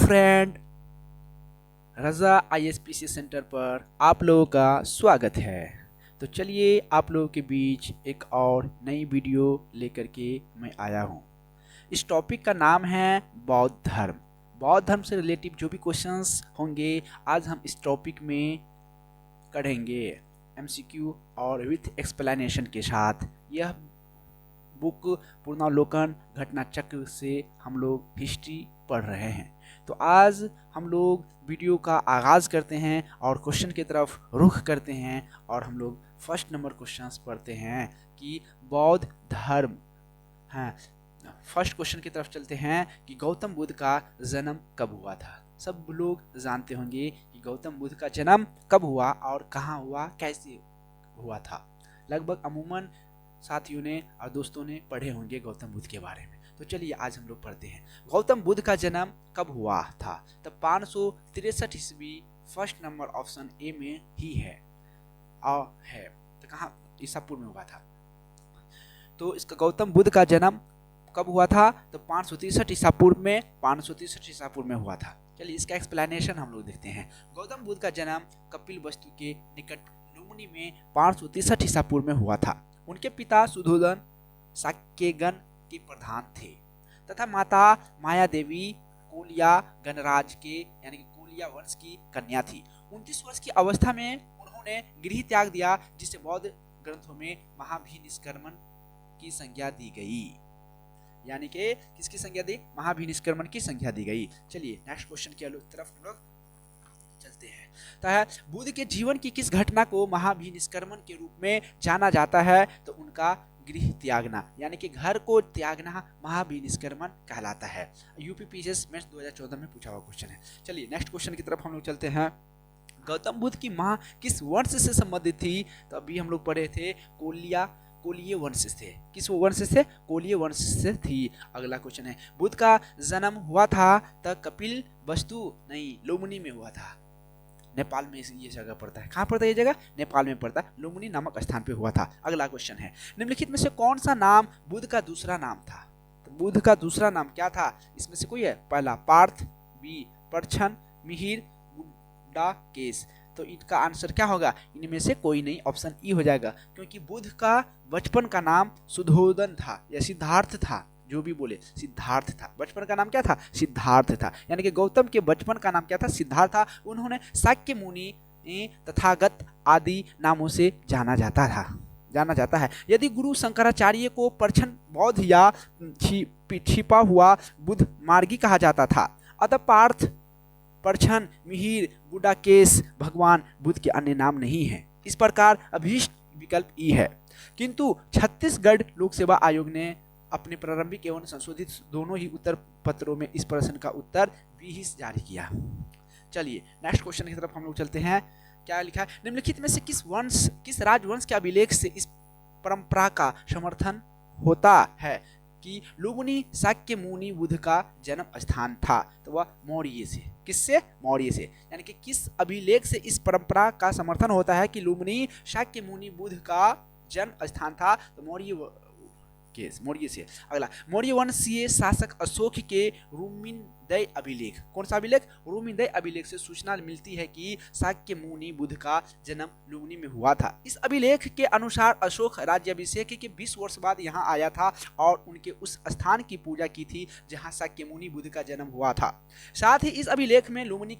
Friend, रज़ा आईएसपीसी centre पर आप लोगों का स्वागत है। तो चलिए आप लोगों के बीच एक और नई वीडियो लेकर के मैं आया हूँ। इस टॉपिक का नाम है बौद्ध धर्म। बौद्ध धर्म से रिलेटिव जो भी क्वेश्चंस होंगे आज हम इस टॉपिक में करेंगे एमसीक्यू और विथ एक्सप्लेनेशन के साथ। यह बुक पुनर्वलोकन घटना चक्र से हम लोग हिस्ट्री पढ़ रहे हैं। तो आज हम लोग वीडियो का आगाज़ करते हैं और क्वेश्चन की तरफ रुख करते हैं और हम लोग फर्स्ट नंबर क्वेश्चंस पढ़ते हैं कि बौद्ध धर्म हैं। फर्स्ट क्वेश्चन की तरफ चलते हैं कि गौतम बुद्ध का जन्म कब हुआ था। सब लोग जानते होंगे कि गौतम बुद्ध का जन्म कब हुआ और कहाँ हुआ, कैसे हुआ था। लगभग अमूमन साथियों ने और दोस्तों ने पढ़े होंगे गौतम बुद्ध के बारे में। तो चलिए आज हम लोग पढ़ते हैं गौतम बुद्ध का जन्म कब हुआ था। तब 563 ईस्वी, फर्स्ट नंबर ऑप्शन ए में ही है तो कहाँ, ईसापुर में हुआ था। तो इसका गौतम बुद्ध का जन्म कब हुआ था? तो 563 ईसापुर में, 563 ईसापुर में हुआ था। चलिए इसका एक्सप्लेनेशन हम लोग देखते हैं। गौतम बुद्ध का जन्म कपिल वस्तु के निकट लुम्बिनी में 563 ईसापुर में हुआ था। उनके पिता सुधोधन साक्यगन के प्रधान थे तथा माता माया देवी कोलिया गणराज के यानी कि कोलिया वंश की कन्या थी। 29 वर्ष की अवस्था में उन्होंने गृह त्याग दिया, जिसे बौद्ध ग्रंथों में महाभिनिष्क्रमण की संज्ञा दी गई। यानी कि किसकी संज्ञा दी? महाभिनिष्क्रमण की संज्ञा दी गई। चलिए नेक्स्ट क्वेश्चन की तरफ हम लोग चलते हैं। तो बुद्ध के जीवन की किस घटना को महाभिनिष्क्रमण के रूप में जाना जाता है? तो उनका गृह त्यागना यानी कि घर को त्यागना महाभिनिष्क्रमण कहलाता है। यूपी पीसीएस मेंस 2014 में पूछा हुआ क्वेश्चन है। चलिए नेक्स्ट क्वेश्चन की तरफ हम लोग चलते हैं। गौतम बुद्ध की माँ किस वंश से संबंधित थी? तो अभी हम लोग पढ़े थे कोलिय वंश से। किस वंश से? कोलिय वंश से थी। अगला क्वेश्चन है, बुद्ध का जन्म हुआ था तो कपिल वस्तु नहीं, लुम्बिनी में हुआ था। नेपाल में ये जगह पड़ता है। कहाँ पड़ता है ये जगह? नेपाल में पड़ता है। लुम्बिनी नामक स्थान पे हुआ था। अगला क्वेश्चन है, निम्नलिखित में से कौन सा नाम बुद्ध का दूसरा नाम था? तो बुद्ध का दूसरा नाम क्या था? इसमें से कोई है? पहला पार्थ, बी परछन, मिहिर, बुड्ढा केस। तो इनका आंसर क्या होगा? इनमें से कोई नहीं, ऑप्शन ई हो जाएगा, क्योंकि बुद्ध का बचपन का नाम सुधोधन था या सिद्धार्थ था। जो भी बोले सिद्धार्थ था। बचपन का नाम क्या था? सिद्धार्थ था। यानी कि गौतम के बचपन का नाम क्या था? सिद्धार्थ था। उन्होंने शाक्य मुनि, तथागत आदि नामों से जाना जाता है। यदि गुरु शंकराचार्य को परछन बौद्ध या छिपा हुआ बुद्ध मार्गी कहा जाता था, अतः पार्थ, परछन, मिहिर, बुड्ढाकेश भगवान बुद्ध के अन्य नाम नहीं है। इस प्रकार अभीष्ट विकल्प ई है। किंतु छत्तीसगढ़ लोक सेवा आयोग ने अपने प्रारंभिक एवं संशोधित दोनों ही उत्तर पत्रों में इस प्रश्न का उत्तर बी ही जारी किया। चलिए नेक्स्ट क्वेश्चन की तरफ हम लोग चलते हैं। क्या लिखा है? निम्नलिखित में से किस राजवंश के अभिलेख से इस परंपरा का समर्थन होता है कि लुम्बिनी शाक्य मुनि बुद्ध का जन्म स्थान था? तो वह मौर्य से। किससे? मौर्य से। यानी कि किस अभिलेख से इस परंपरा का समर्थन होता है कि लुम्बिनी शाक्य मुनि बुद्ध का जन्म स्थान था? तो मौर्य से। अगला, मौर्य वंशीय शासक अशोक के रूमिनदय अभिलेख। कौन सा अभिलेख? रूमिनदय अभिलेख से सूचना मिलती है कि शाक्य मुनि बुद्ध का जन्म लुम्बिनी में हुआ था। इस अभिलेख के अनुसार अशोक राज्याभिषेक के 20 वर्ष बाद यहाँ आया था और उनके उस स्थान की पूजा की थी जहाँ शाक्य मुनि बुद्ध का जन्म हुआ था। साथ ही इस अभिलेख में लुम्बिनी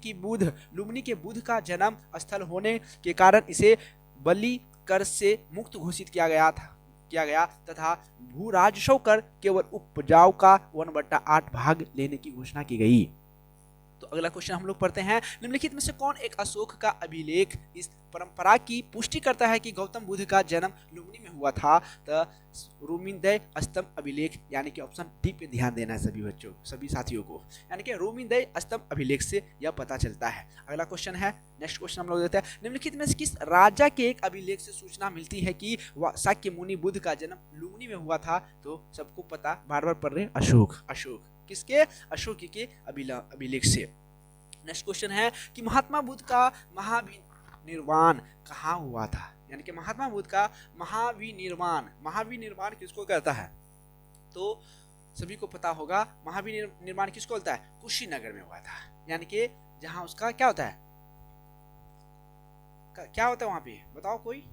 के बुद्ध का जन्म स्थल होने के कारण इसे बलि कर से मुक्त घोषित किया गया तथा भू राजस्व कर केवल उपजाऊ का 1/8 भाग लेने की घोषणा की गई। तो अगला क्वेश्चन हम लोग पढ़ते हैं। निम्नलिखित में से कौन एक अशोक का अभिलेख इस परंपरा की पुष्टि करता है कि गौतम बुद्ध का जन्म लुम्बिनी में हुआ था? तो रूमिनदय स्तंभ अभिलेख, यानी कि ऑप्शन डी पे ध्यान देना है सभी साथियों को। यानी कि रूमिनदय स्तंभ अभिलेख से यह पता चलता है। अगला क्वेश्चन है, नेक्स्ट क्वेश्चन हम लोग देते हैं। निम्नलिखित में से किस राजा के एक अभिलेख से सूचना मिलती है कि शाक्य मुनि बुद्ध का जन्म लुम्बिनी में हुआ था? तो सबको पता, बार बार पढ़ रहे, अशोक। किसके? अशोक के अभिलेख से। नेक्स्ट क्वेश्चन है कि महात्मा बुद्ध का महाविनिर्वाण कहाँ हुआ था? यानी कि महात्मा बुद्ध का महाविनिर्वाण किसको कहता है? तो सभी को पता होगा महावीर निर्माण किसको बोलता है, कुशीनगर में हुआ था, यानी कि जहां उसका क्या होता है, क्या होता है वहां पे, बताओ कोई,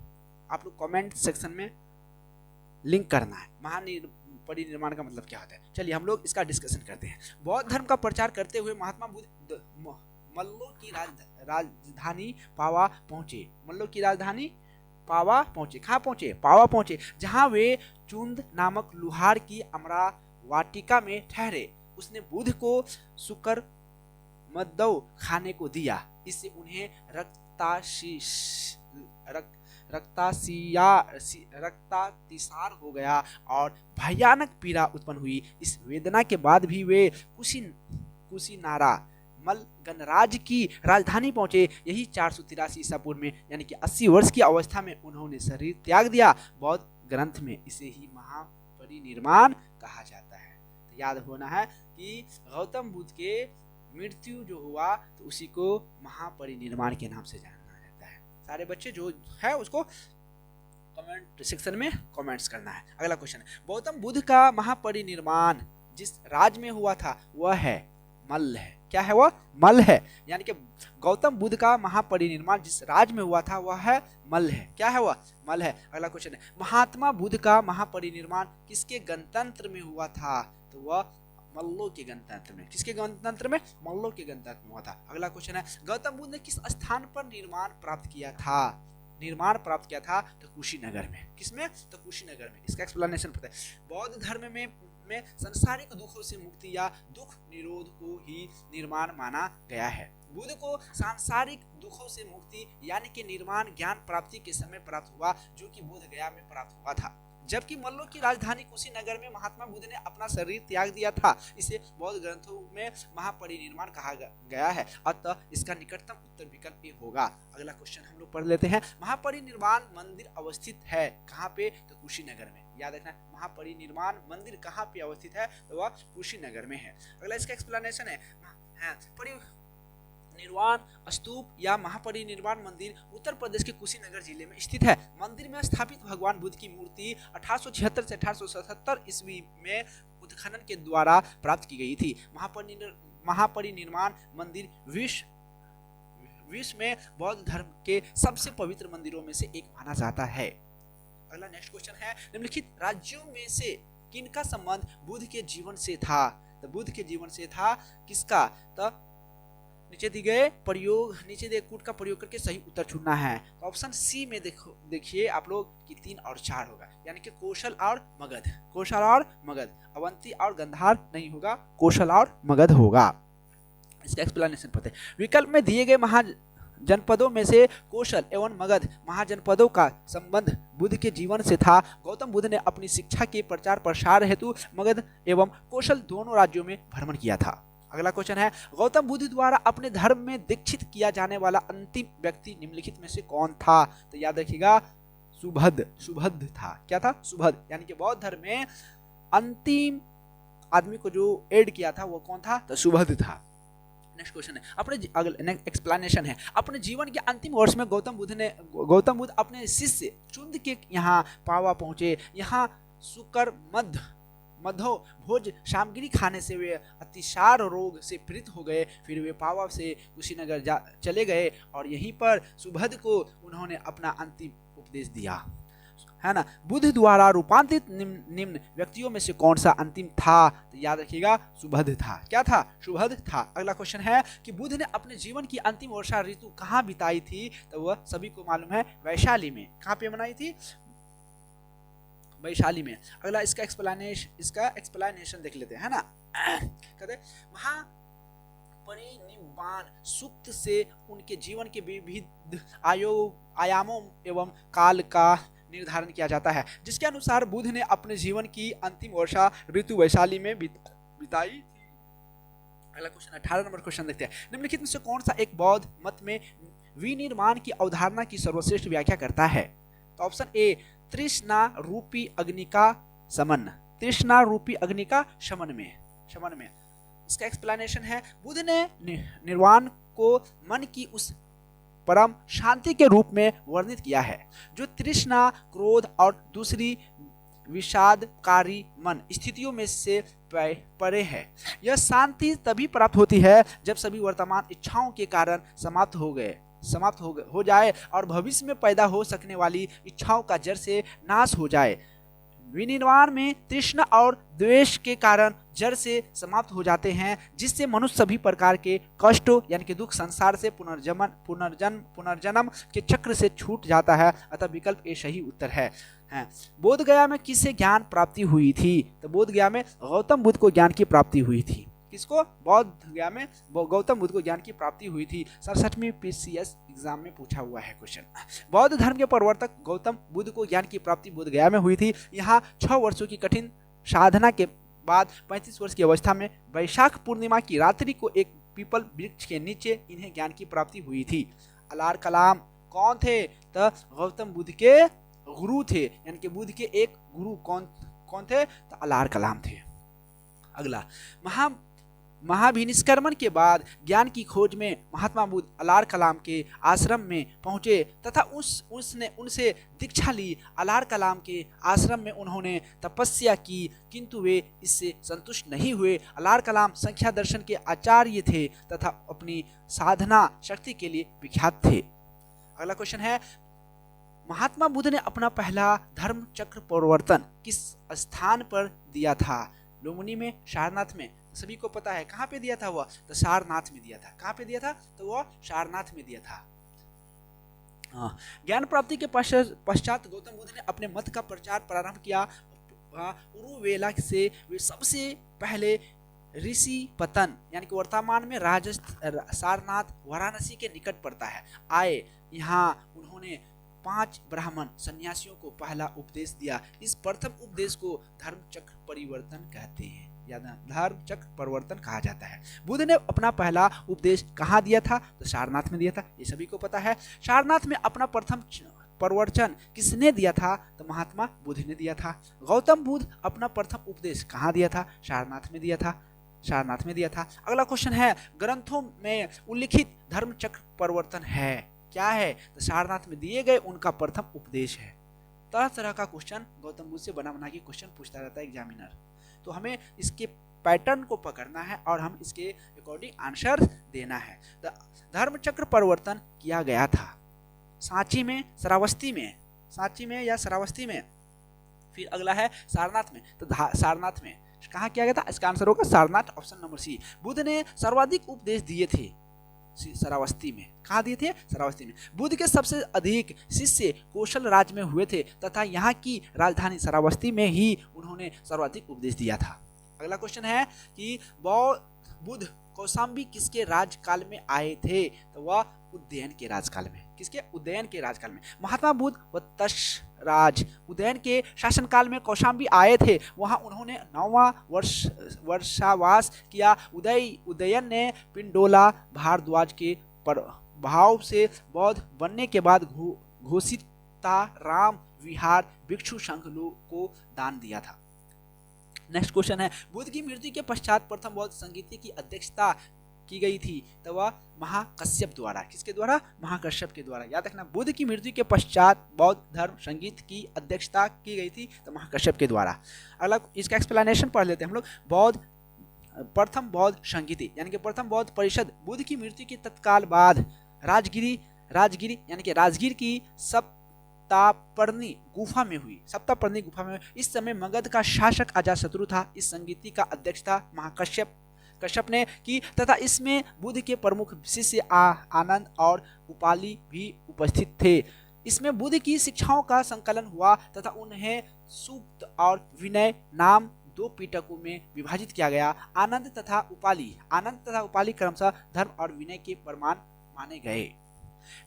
आप लोग कमेंट सेक्शन में लिंक करना है, महापरिनिर्वाण का मतलब क्या होता है। चलिए हम लोग इसका डिस्कशन करते हैं। बौद्ध धर्म का प्रचार करते हुए महात्मा बुद्ध मल्लो की राजधानी पावा पहुंचे। मल्लो की राजधानी पावा पहुंचे। कहाँ पहुंचे, पावा पहुंचे, जहां वे चुंद नामक लुहार की अमरा वाटिका में ठहरे। उसने बुद्ध को शुकर मद्दव खाने को दिया। इससे उन्हें रक्तातिसार हो गया और भयानक पीड़ा उत्पन्न हुई। इस वेदना के बाद भी वे कुशीनारा मल गणराज्य की राजधानी पहुंचे। यही 483 ईसा पूर्व में, यानी कि 80 वर्ष की अवस्था में उन्होंने शरीर त्याग दिया। बौद्ध ग्रंथ में इसे ही महापरिनिर्वाण कहा जाता है। तो याद होना है कि गौतम बुद्ध के मृत्यु जो हुआ तो उसी को महापरिनिर्वाण के नाम से जाना जाता है। सारे बच्चे जो है उसको कमेंट सेक्शन में कमेंट्स करना है। अगला क्वेश्चन है, गौतम बुद्ध का महापरिनिर्वाण जिस राज्य में हुआ था वह है मल्ल है। क्या है वह, मल्ल है, यानी कि गौतम बुद्ध का महापरिनिर्वाण जिस राज्य में हुआ था वह है मल्ल है। क्या है वह, मल्ल है। अगला क्वेश्चन है, महात्मा बुद्ध का महापरिनिर्वाण किसके गणतंत्र में हुआ था, तो वह मल्लों के गणतंत्र में। किसके गणतंत्र में, मल्लों के गणतंत्र में हुआ था। अगला क्वेश्चन है, गौतम बुद्ध ने किस स्थान पर निर्माण प्राप्त किया था, निर्माण प्राप्त किया था तो कुशीनगर में। किसमें, तो कुशीनगर में। इसका एक्सप्लेनेशन पता है। बौद्ध धर्म में संसारिक दुखों से मुक्ति या दुख निरोध को ही निर्माण माना गया है। बुद्ध को सांसारिक दुखों से मुक्ति यानी कि निर्माण ज्ञान प्राप्ति के समय प्राप्त हुआ, जो कि बोध गया में प्राप्त हुआ था। जबकि मल्लों की राजधानी कुशीनगर में महात्मा बुद्ध ने अपना शरीर त्याग दिया था। इसे बौद्ध ग्रंथों में महापरिनिर्वाण कहा गया है। अतः इसका निकटतम उत्तर विकल्प ए होगा। अगला क्वेश्चन हम लोग पढ़ लेते हैं। महापरिनिर्वाण मंदिर अवस्थित है कहाँ पे, तो कुशीनगर में। याद रखना, महापरिनिर्वाण मंदिर कहाँ पे अवस्थित है, तो वह कुशीनगर में है। अगला इसका एक्सप्लेनेशन है, निर्वाण स्तूप या महापरिनिर्वाण मंदिर उत्तर प्रदेश के कुशीनगर जिले में स्थित है। मंदिर में स्थापित भगवान बुद्ध की मूर्ति 1876 से 1877 ईस्वी में उत्खनन के द्वारा प्राप्त की गई थी। महापरिनिर्वाण मंदिर विश्व में बौद्ध धर्म के सबसे पवित्र मंदिरों में से एक माना जाता है। अगला नेक्स्ट क्वेश्चन है, निम्नलिखित राज्यों में से किनका संबंध बुद्ध के जीवन से था, तो बुद्ध के जीवन से था किसका, तो नीचे दिए कूट का प्रयोग करके सही उत्तर चुनना है। तो ऑप्शन सी में देखिए आप लोग कि 3 और 4 होगा, यानी कि कौशल और मगध। कौशल और मगध, अवंती और गंधार नहीं होगा, कौशल और मगध होगा। इसका एक्सप्लेनेशन पता है। विकल्प में दिए गए महाजनपदों में से कौशल एवं मगध महाजनपदों का संबंध बुद्ध के जीवन से था। गौतम बुद्ध ने अपनी शिक्षा के प्रचार प्रसार हेतु मगध एवं कौशल दोनों राज्यों में भ्रमण किया था। अगला क्वेश्चन है, गौतम बुद्ध द्वारा अपने धर्म में दीक्षित किया जाने वाला अंतिम व्यक्ति निम्नलिखित में से कौन था, तो याद रखिएगा सुभद्द था। क्या था, सुभद्द, यानी कि बौद्ध धर्म में अंतिम आदमी को जो एड किया था वो कौन था, तो सुभद्द था। नेक्स्ट क्वेश्चन है, अपने एक्सप्लेनेशन है, अपने जीवन के अंतिम वर्ष में गौतम बुद्ध अपने शिष्य चुंद के यहाँ पावा पहुंचे। यहाँ शुकर मध्य भोज सामग्री खाने से वे अतिसार रोग से पीड़ित हो गए। फिर वे पावा से कुशीनगर चले गए और यहीं पर सुभद्द को उन्होंने अपना अंतिम उपदेश दिया, है ना। बुद्ध द्वारा रूपांतरित निम्न व्यक्तियों में से कौन सा अंतिम था, तो याद रखिएगा सुभद्द था। क्या था, सुभद्द था। अगला क्वेश्चन है कि बुद्ध ने अपने जीवन की अंतिम वर्षा ऋतु कहाँ बिताई थी, तो वह सभी को मालूम है वैशाली में। कहाँ पे मनाई थी, वैशाली में। अगला इसका एक्सप्लेनेशन देख लेते हैं, है ना। कहते महापरिनिर्वाण सूक्त से उनके जीवन के विविध आयामों एवं काल का निर्धारण किया जाता है, जिसके अनुसार बुद्ध ने अपने जीवन की अंतिम वर्षा ऋतु वैशाली में बिताई थी। अगला क्वेश्चन 18 नंबर क्वेश्चन देखते हैं। निम्नलिखित में से कौन सा एक बौद्ध मत में विनिर्माण की अवधारणा की सर्वश्रेष्ठ व्याख्या करता है, तो ऑप्शन ए तृष्णा रूपी अग्नि का समन। तृष्णा रूपी अग्नि का शमन में। इसका एक्सप्लेनेशन है, बुद्ध ने निर्वाण को मन की उस परम शांति के रूप में वर्णित किया है जो तृष्णा, क्रोध और दूसरी विषादकारी मन स्थितियों में से परे है। यह शांति तभी प्राप्त होती है जब सभी वर्तमान इच्छाओं के कारण समाप्त हो जाए और भविष्य में पैदा हो सकने वाली इच्छाओं का जड़ से नाश हो जाए। विनिर्वाण में तृष्णा और द्वेष के कारण जड़ से समाप्त हो जाते हैं, जिससे मनुष्य सभी प्रकार के कष्टों यानी कि दुख, संसार से पुनर्जन्म के चक्र से छूट जाता है। अतः विकल्प ए सही उत्तर है। बोध गया में किसे ज्ञान प्राप्ति हुई थी? तो बोध गया में गौतम बुद्ध को ज्ञान की प्राप्ति हुई थी। किसको? बोध गया में गौतम बुद्ध को ज्ञान की प्राप्ति हुई थी। 67वीं PCS एग्जाम में पूछा हुआ है क्वेश्चन। बौद्ध धर्म के प्रवर्तक गौतम बुद्ध को ज्ञान की प्राप्ति बोध गया में हुई थी। यहाँ 6 वर्षों की कठिन साधना के बाद 35 वर्ष की अवस्था में वैशाख पूर्णिमा की रात्रि को एक पीपल वृक्ष के नीचे इन्हें ज्ञान की प्राप्ति हुई थी। अलार कलाम कौन थे? तो गौतम बुद्ध के गुरु थे, यानी कि बुद्ध के एक गुरु कौन थे? तो अलार कलाम थे। अगला, महाभिनिष्क्रमण के बाद ज्ञान की खोज में महात्मा बुद्ध अलार कलाम के आश्रम में पहुंचे तथा उसने उनसे दीक्षा ली। अलार कलाम के आश्रम में उन्होंने तपस्या की, किंतु वे इससे संतुष्ट नहीं हुए। अलार कलाम संख्या दर्शन के आचार्य थे तथा अपनी साधना शक्ति के लिए विख्यात थे। अगला क्वेश्चन है, महात्मा बुद्ध ने अपना पहला धर्म चक्र प्रवर्तन किस स्थान पर दिया था? लुम्बिनी में, सारनाथ में? सभी को पता है कहाँ पे दिया था वह? तो सारनाथ में दिया था। कहाँ पे दिया था? तो वह सारनाथ में दिया था। ज्ञान प्राप्ति के पश्चात गौतम बुद्ध ने अपने मत का प्रचार प्रारंभ किया। उरुवेला से वे सबसे पहले ऋषि पतन यानी कि वर्तमान में सारनाथ वाराणसी के निकट पड़ता है आए। यहाँ उन्होंने 5 ब्राह्मण सन्यासियों को पहला उपदेश दिया। इस प्रथम उपदेश को धर्म चक्र परिवर्तन कहते हैं, धर्म चक्र परिवर्तन कहा जाता है। बुद्ध ने अपना पहला उपदेश कहाँ दिया था? तो सारनाथ में दिया था, ये सभी को पता है। सारनाथ में अपना प्रथम प्रवचन किसने दिया था? तो महात्मा बुद्ध ने दिया था। गौतम बुद्ध अपना प्रथम उपदेश कहाँ दिया था? सारनाथ में दिया था। अगला क्वेश्चन है, ग्रंथों में उल्लिखित धर्म चक्र परिवर्तन है क्या है? तो सारनाथ में दिए गए उनका प्रथम उपदेश है। तरह तरह का क्वेश्चन गौतम बुद्ध से बना के क्वेश्चन पूछता रहता है एग्जामिनर, तो हमें इसके पैटर्न को पकड़ना है और हम इसके अकॉर्डिंग आंसर देना है। धर्म चक्र परिवर्तन किया गया था सांची में, सांची में या श्रावस्ती में। फिर अगला है सारनाथ में, तो सारनाथ में कहाँ किया गया था? इसका आंसर होगा Sarnath, option number C. Buddha ने सर्वाधिक उपदेश दिए थे श्रावस्ती में। कहाँ दिए थे? श्रावस्ती में। बुद्ध के सबसे अधिक शिष्य कौशल राज्य में हुए थे तथा यहाँ की राजधानी श्रावस्ती में ही उन्होंने सर्वाधिक उपदेश दिया था। अगला क्वेश्चन है कि बुद्ध कौशाम्बी किसके राजकाल में आए थे? तो वह उदयन के राजकाल में। किसके? उदयन के राजकाल में। महात्मा बुद्ध व तक्षराज उदयन के शासनकाल में कौशाम्बी आए थे। वहां उन्होंने 9वां वर्षावास किया। उदयन ने पिंडोला भारद्वाज के प्रभाव से बौद्ध बनने के बाद घोषिता राम विहार भिक्षु संघ को दान दिया था। नेक्स्ट क्वेश्चन है, बुद्ध की मृत्यु के पश्चात प्रथम बौद्ध संगीति की अध्यक्षता की गई थी तो वह महाकश्यप द्वारा। किसके द्वारा? महाकश्यप के द्वारा। याद रखना, बुद्ध की मृत्यु के पश्चात बौद्ध धर्म संगीत की अध्यक्षता की गई थी तो महाकश्यप के द्वारा। अगला इसका एक्सप्लेनेशन पढ़ लेते हैं हम लोग। प्रथम बौद्ध संगीति यानी कि प्रथम बौद्ध परिषद बुद्ध की मृत्यु के तत्काल बाद राजगिरी यानी कि राजगीर की सप्तापर्णी गुफा में हुई। इस समय मगध का शासक अजातशत्रु था। इस संगीति का अध्यक्षता कश्यप ने की तथा इसमें बुद्ध के प्रमुख शिष्य आनंद और उपाली भी उपस्थित थे। इसमें बुद्ध की शिक्षाओं का संकलन हुआ तथा उन्हें सूक्त और विनय नाम 2 पिटकों में विभाजित किया गया। आनंद तथा उपाली क्रमशः धर्म और विनय के प्रमाण माने गए।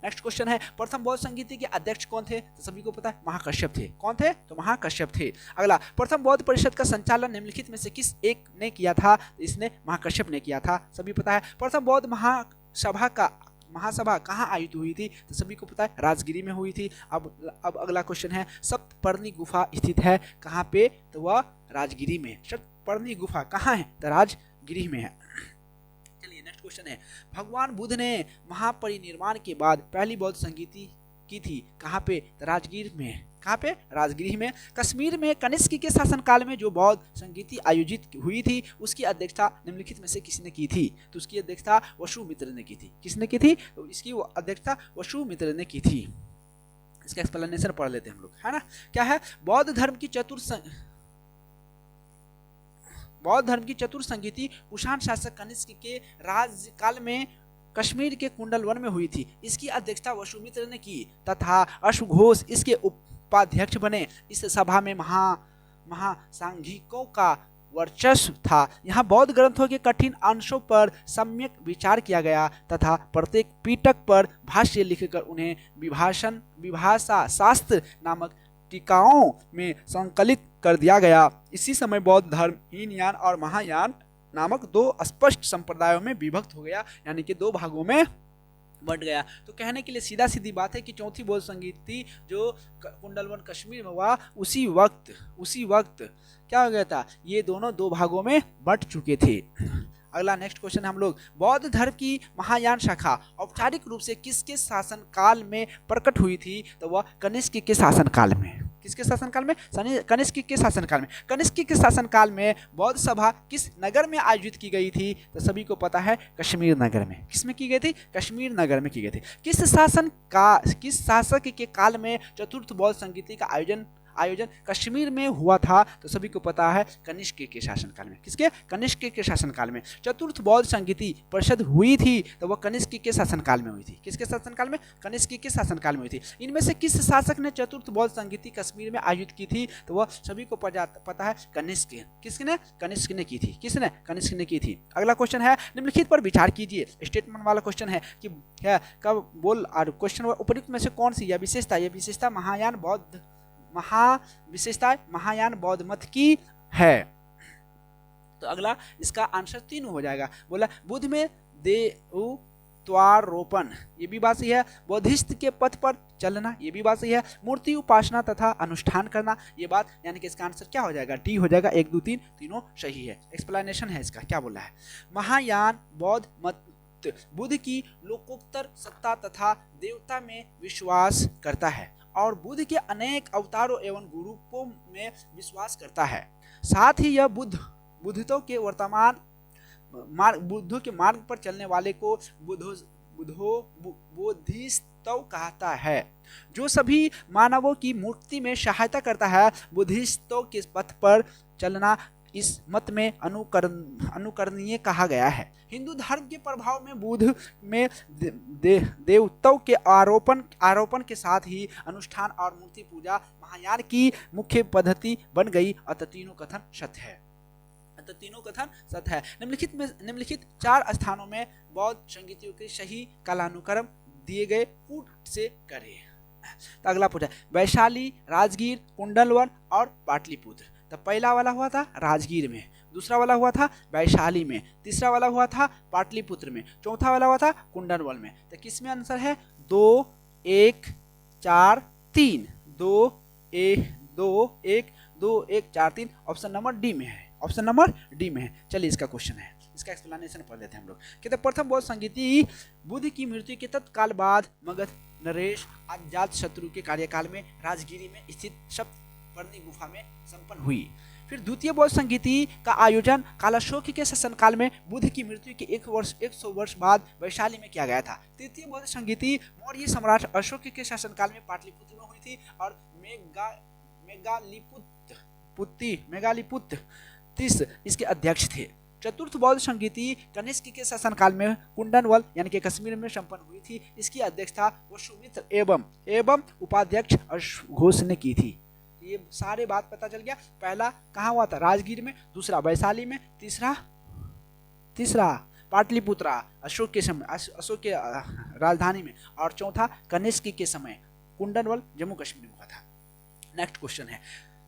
नेक्स्ट क्वेश्चन है, प्रथम बौद्ध संगीति के अध्यक्ष कौन थे? तो सभी को पता है महाकश्यप थे। कौन थे? तो महाकश्यप थे। अगला, प्रथम बौद्ध परिषद का संचालन निम्नलिखित में से किस एक ने किया था? इसने महाकश्यप ने किया था, सभी पता है। प्रथम बौद्ध महासभा कहाँ आयोजित हुई थी? तो सभी को पता है राजगिरी में हुई थी। अब अगला क्वेश्चन है, सप्तपर्णी गुफा स्थित है कहाँ पे? तो वह राजगिरी में। सप्तपर्णी गुफा कहाँ है? तो राजगिरी में है। नेक्स्ट क्वेश्चन है, भगवान बुद्ध ने महापरिनिर्वाण के बाद पहली बौद्ध संगीति की थी कहाँ पे? तो राजगीर में। कहाँ पे? राजगृह में। कश्मीर में कनिष्क के शासनकाल में जो बौद्ध संगीति आयोजित हुई थी उसकी अध्यक्षता निम्नलिखित में से किसने की थी? तो उसकी अध्यक्षता वसुमित्र ने की थी। किसने की थी? तो इसकी अध्यक्षता वसुमित्र ने की थी। इसका एक्सप्लेनेशन पढ़ लेते हैं हम लोग, है ना। क्या है? बौद्ध धर्म की चतुर संगीति कुषाण शासक कनिष्क के राज्यकाल में कश्मीर के कुंडलवन में हुई थी। इसकी अध्यक्षता वसुमित्र ने की तथा अश्वघोष इसके उपाध्यक्ष बने। इस सभा में महासांघिकों का वर्चस्व था। यहाँ बौद्ध ग्रंथों के कठिन अंशों पर सम्यक विचार किया गया तथा प्रत्येक पीटक पर भाष्य लिखकर उन्हें विभाषा शास्त्र नामक टीकाओं में संकलित कर दिया गया। इसी समय बौद्ध धर्म हीनयान और महायान नामक दो स्पष्ट संप्रदायों में विभक्त हो गया, यानी कि दो भागों में बंट गया। तो कहने के लिए सीधा सीधी बात है कि चौथी बौद्ध संगीति जो कुंडलवन कश्मीर में हुआ उसी वक्त क्या हो गया था? ये दोनों दो भागों में बंट चुके थे। अगला नेक्स्ट क्वेश्चन हम लोग, बौद्ध धर्म की महायान शाखा औपचारिक रूप से किसके शासनकाल में प्रकट हुई थी? तो वह कनिष्क के शासनकाल में। किसके शासनकाल में? कनिष्क के शासनकाल में। कनिष्क के शासनकाल में बौद्ध सभा किस नगर में आयोजित की गई थी? तो सभी को पता है कश्मीर नगर में। किसमें की गई थी? कश्मीर नगर में की गई थी। किस शासक के काल में चतुर्थ बौद्ध संगीति का आयोजन कश्मीर में हुआ था? तो सभी को पता है कनिष्क के शासनकाल में। किसके? कनिष्क के शासनकाल में। चतुर्थ बौद्ध संगीति परिषद हुई थी तो वह कनिष्क के शासनकाल में हुई थी। किसके शासनकाल में? कनिष्क के शासनकाल में हुई थी। इनमें से किस शासक ने चतुर्थ बौद्ध संगीति कश्मीर में आयोजित की थी? तो वह सभी को पता है कनिष्क। किसने? कनिष्क ने की थी। किसने? कनिष्क ने की थी। अगला क्वेश्चन है, निम्नलिखित पर विचार कीजिए। स्टेटमेंट वाला क्वेश्चन है कि कब बोल और क्वेश्चन उपयुक्त में से कौन सी यह विशेषता महायान बौद्ध मत की है? तो अगला इसका आंसर 3 हो जाएगा। बोला बुद्ध में देवत्वारोपण, ये भी बात सही है। बौद्धिस्ट के पथ पर चलना, ये भी बात सही है। मूर्ति उपासना तथा अनुष्ठान करना, ये बात, यानी कि इसका आंसर क्या हो जाएगा? डी हो जाएगा। 1 2 3 तीनों सही है। एक्सप्लेनेशन है इसका, क्या बोला है? महायान बौद्ध मत बुद्ध की लोकोत्तर सत्ता तथा देवता में विश्वास करता है और बुद्ध के अनेक अवतारों एवं गुरूपों में विश्वास करता है। साथ ही यह बुद्धों के मार्ग पर चलने वाले को बुद्धिस्तव कहता है। जो सभी मानवों की मुक्ति में सहायता करता है। बुद्धिस्तव के पथ पर चलना इस मत में अनुकरणीय कहा गया है। हिंदू धर्म के प्रभाव में बुद्ध में देवत्व के आरोपण के साथ ही अनुष्ठान और मूर्ति पूजा महायान की मुख्य पद्धति बन गई। अतः तीनों कथन सत्य है। निम्नलिखित 4 स्थानों में बौद्ध संगीतियों के सही कालानुक्रम दिए गए कूट से करें। तो अगला पूछा, वैशाली, राजगीर, कुंडलवन और पाटलिपुत्र। तो पहला वाला हुआ था राजगीर में, दूसरा वाला हुआ था वैशाली में, तीसरा वाला हुआ था पाटलिपुत्र में, चौथा वाला हुआ था कुंडलवन में। तो किसमें आंसर है? 2 1 4 3 2 1 2 1 4 3 ऑप्शन नंबर डी में है। चलिए इसका क्वेश्चन है, इसका एक्सप्लेनेशन पढ़ लेते हैं हम लोग। कहते प्रथम बौद्ध संगीति बुद्ध की मृत्यु के तत्काल बाद मगध नरेश अजात शत्रु के कार्यकाल में राजगिरी में स्थित सप्तपर्णी गुफा में संपन्न हुई। फिर द्वितीय बौद्ध संगीति का आयोजन कालाशोक के शासनकाल में बुद्ध की मृत्यु के 100 वर्ष बाद वैशाली में किया गया था। तृतीय बौद्ध संगीति मौर्य सम्राट अशोक के शासनकाल में पाटलिपुत्र में हुई थी और मेगालिपुत्र इसके अध्यक्ष थे। चतुर्थ बौद्ध संगीति कनिष्क के शासनकाल में कुंडनवल यानी कि कश्मीर में संपन्न हुई थी। इसकी अध्यक्षता वसुमित्र एवं उपाध्यक्ष अश्वघोष ने की थी। ये सारे बात पता चल गया। पहला कहाँ हुआ था? राजगीर में, दूसरा वैशाली में, तीसरा पाटलिपुत्रा अशोक के राजधानी में, और चौथा कनिष्क के समय कुंडनवल जम्मू कश्मीर में हुआ था। नेक्स्ट क्वेश्चन है,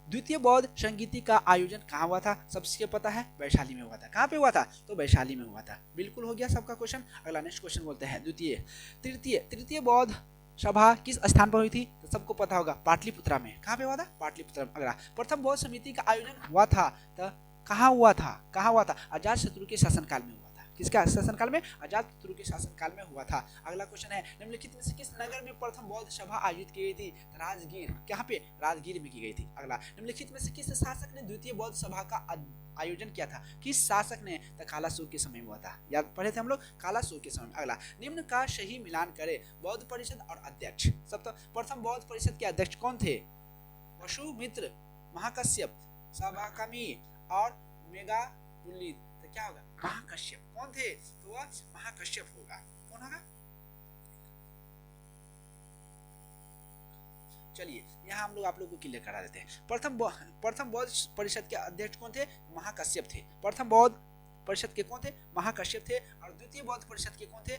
द्वितीय बौद्ध संगीति का आयोजन कहाँ हुआ था? सबसे पता है वैशाली में हुआ था। कहाँ पे हुआ था? तो वैशाली में हुआ था। बिल्कुल हो गया सबका क्वेश्चन। अगला नेक्स्ट क्वेश्चन बोलते हैं तृतीय बौद्ध सभा किस स्थान पर हुई थी? तो सबको पता होगा पाटलिपुत्रा में। कहाँ पे हुआ था? पाटलिपुत्रा में। अगला प्रथम बौद्ध समिति का आयोजन हुआ था तो कहाँ हुआ था? अजातशत्रु के शासनकाल में हुआ था। किसका शासनकाल में? अजातशत्रु के शासनकाल में हुआ था। अगला क्वेश्चन है, निम्नलिखित में से किस नगर में प्रथम बौद्ध सभा आयोजित की गई थी? राजगीर। कहाँ पे? राजगीर में की गई थी। अगला, निम्नलिखित में से किस शासक ने द्वितीय बौद्ध सभा का आयोजन किया था? किस शासक ने? तो कालासुर के समय में हुआ था। याद पढ़े थे हम लोग, कालासुर के समय में। अगला, निम्न का सही मिलान करे, बौद्ध परिषद और अध्यक्ष। सब तो प्रथम बौद्ध परिषद के अध्यक्ष कौन थे? वसुमित्र, महाकश्यप, सभाकर्मी और मेगापुलिद। तो क्या होगा? महाकश्यप। कौन थे? तो वह महाकश्यप होगा। कौन होगा? चलिए यहाँ हम लोग आप लोग को क्लियर करा देते हैं। प्रथम बौद्ध परिषद के अध्यक्ष कौन थे? महाकश्यप थे। प्रथम बौद्ध परिषद के कौन थे? महाकश्यप थे। और द्वितीय बौद्ध परिषद के कौन थे?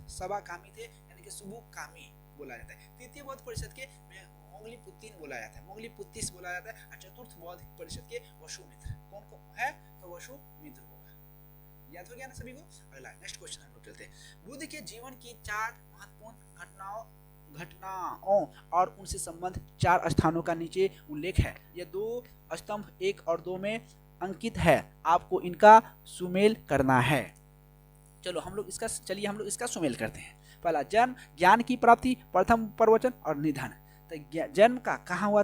सभाकामी थे, यानी कि सुबुकामी बोला जाता है। तृतीय बौद्ध परिषद के मोंगलीपुत्तिन बोला जाता है, मोंगलीपुत्तिस बोला जाता है। और चतुर्थ बौद्ध परिषद के वसुमित्र। कौन को है? तो वसुमित्र होगा। याद हो गया ना सभी को? अगला नेक्स्ट क्वेश्चन हम लोग चलते हैं। बुद्ध के जीवन की 4 महत्वपूर्ण घटनाओं और उनसे संबंध 4 स्थानों का नीचे उल्लेख है। ये 2 स्तंभ 1 और 2 में अंकित है। आपको इनका सुमेल करना है। चलो हम लोग इसका सुमेल करते हैं। पहला, जन्म, ज्ञान की प्राप्ति, प्रथम प्रवचन और निधन। तो जन्म का कहाँ हुआ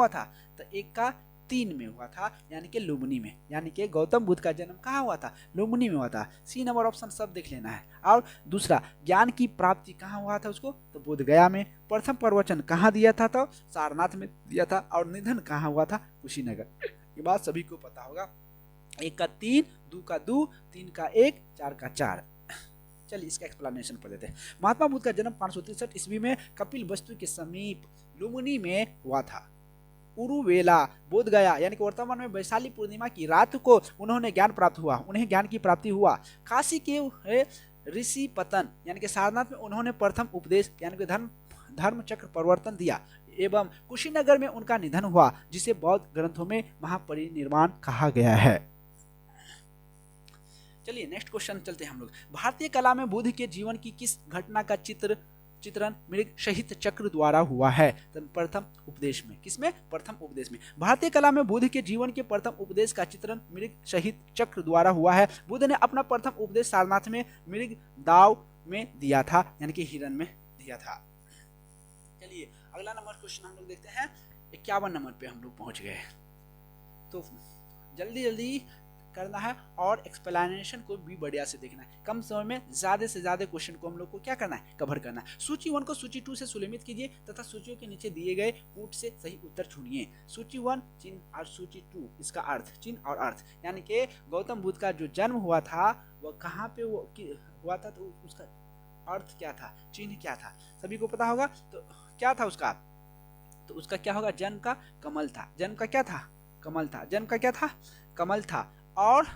था? तो एक का 3 में हुआ था, यानी कि लुम्बिनी में। यानी कि गौतम बुद्ध का जन्म कहाँ हुआ था? लुम्बिनी में हुआ था। सी नंबर ऑप्शन सब देख लेना है। और दूसरा, ज्ञान की प्राप्ति कहाँ हुआ था उसको? तो बोध गया में। प्रथम प्रवचन कहाँ दिया था? तो सारनाथ में दिया था। और निधन कहाँ हुआ था? कुशीनगर। ये बात सभी को पता होगा। 1 का 3, 2 का 2, 3 का 1, 4 का 4। चलिए इसका एक्सप्लेनेशन पढ़ लेते हैं। महात्मा बुद्ध का जन्म 563 ईस्वी में कपिल वस्तु के समीप लुम्बिनी में हुआ था। उरुवेला, बोध गया, यानी कि वर्तमान में वैशाली पूर्णिमा की रात को उन्हें ज्ञान की प्राप्ति हुआ। काशी के ऋषि पतन, यानी कि सारनाथ में उन्होंने प्रथम उपदेश, यानी कि धर्म चक्र परिवर्तन दिया। एवं कुशीनगर में उनका निधन हुआ, जिसे बौद्ध ग्रंथों में महापरिनिर्वाण कहा गया है। चलिए नेक्स्ट क्वेश्चन चलते हैं हम लोग। भारतीय कला में बुद्ध के जीवन की किस घटना का चित्रण मृग सहित चक्र द्वारा हुआ है? तो प्रथम उपदेश में। किसमें? प्रथम उपदेश में। भारतीय कला में बुद्ध के जीवन के प्रथम उपदेश का चित्रण मृग सहित चक्र द्वारा हुआ है। बुद्ध ने अपना प्रथम उपदेश सारनाथ में मृग दाव में दिया था, यानी कि हिरण में दिया था। चलिए अगला नंबर क्वेश्चन हम लोग देखते हैं। 51 नंबर पे हम लोग पहुंच गए। तो जल्दी करना है और एक्सप्लेनेशन को भी बढ़िया से देखना है। कम समय में ज्यादा से ज्यादा क्वेश्चन को हम लोग को क्या करना है? कवर करना है। सूची 1 को सूची 2 से सुलेमित कीजिए तथा सूचियों के नीचे दिए गए कूट से सही उत्तर चुनिए। सूची 1 चिन्ह और सूची 2 इसका अर्थ, चिन्ह और अर्थ, यानी कि गौतम बुद्ध का जो जन्म हुआ था वह कहाँ पे हुआ था, तो उसका अर्थ क्या था, चिन्ह क्या था, सभी को पता होगा। तो क्या था उसका? तो उसका क्या होगा? जन्म का कमल था। जन्म का क्या था? कमल था। जन्म का क्या था? कमल था। और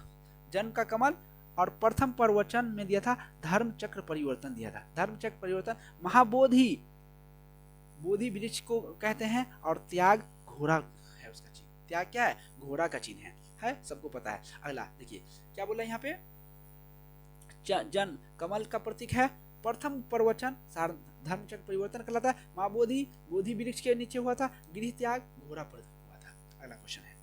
जन्म का कमल, और प्रथम प्रवचन में दिया था धर्म चक्र परिवर्तन दिया था। धर्म चक्र परिवर्तन महाबोधि, बोधि वृक्ष को कहते हैं। और त्याग घोड़ा है उसका चिन्ह। त्याग क्या है? घोड़ा का चिन्ह है, सबको पता है। अगला देखिए क्या बोला यहाँ पे? जन्म कमल का प्रतीक है। प्रथम प्रवचन धर्म चक्र परिवर्तन कहलाता है। महाबोधि बोधि वृक्ष के नीचे हुआ था। गृह त्याग घोड़ा पर हुआ था। अगला क्वेश्चन है,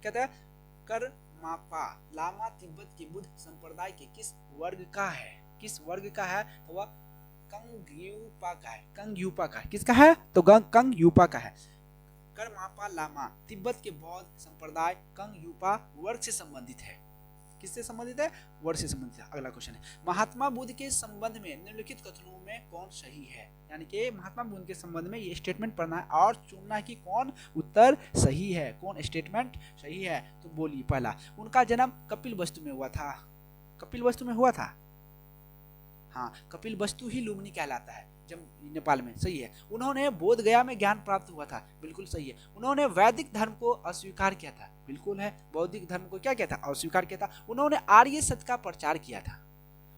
कहता है कर मापा लामा तिब्बत के बुद्ध संप्रदाय के किस वर्ग का है? किस वर्ग का है? तो वह कंग्यूपा का है। कंग्यूपा का किसका है? तो कंग्यूपा का है। कर मापा लामा तिब्बत के बौद्ध संप्रदाय कंग्यूपा वर्ग से संबंधित है। किससे संबंधित है? वर्ग से संबंधित है। अगला क्वेश्चन है, महात्मा बुद्ध के संबंध में निम्नलिखित कथनों में कौन सही है? यानी कि महात्मा बुद्ध के संबंध में ये स्टेटमेंट पढ़ना है और चुनना है कि कौन उत्तर सही है, कौन स्टेटमेंट सही है। तो बोलिए। पहला, उनका जन्म कपिल वस्तु में हुआ था। कपिल वस्तु में हुआ था। हाँ, कपिल वस्तु ही लुम्बिनी कहलाता है जब नेपाल में। सही है। उन्होंने बोध गया में ज्ञान प्राप्त हुआ था। बिल्कुल सही है। उन्होंने वैदिक धर्म को अस्वीकार किया था। बिल्कुल है। बौद्धिक धर्म को क्या किया था? अस्वीकार किया था। उन्होंने आर्य सत्य का प्रचार किया था।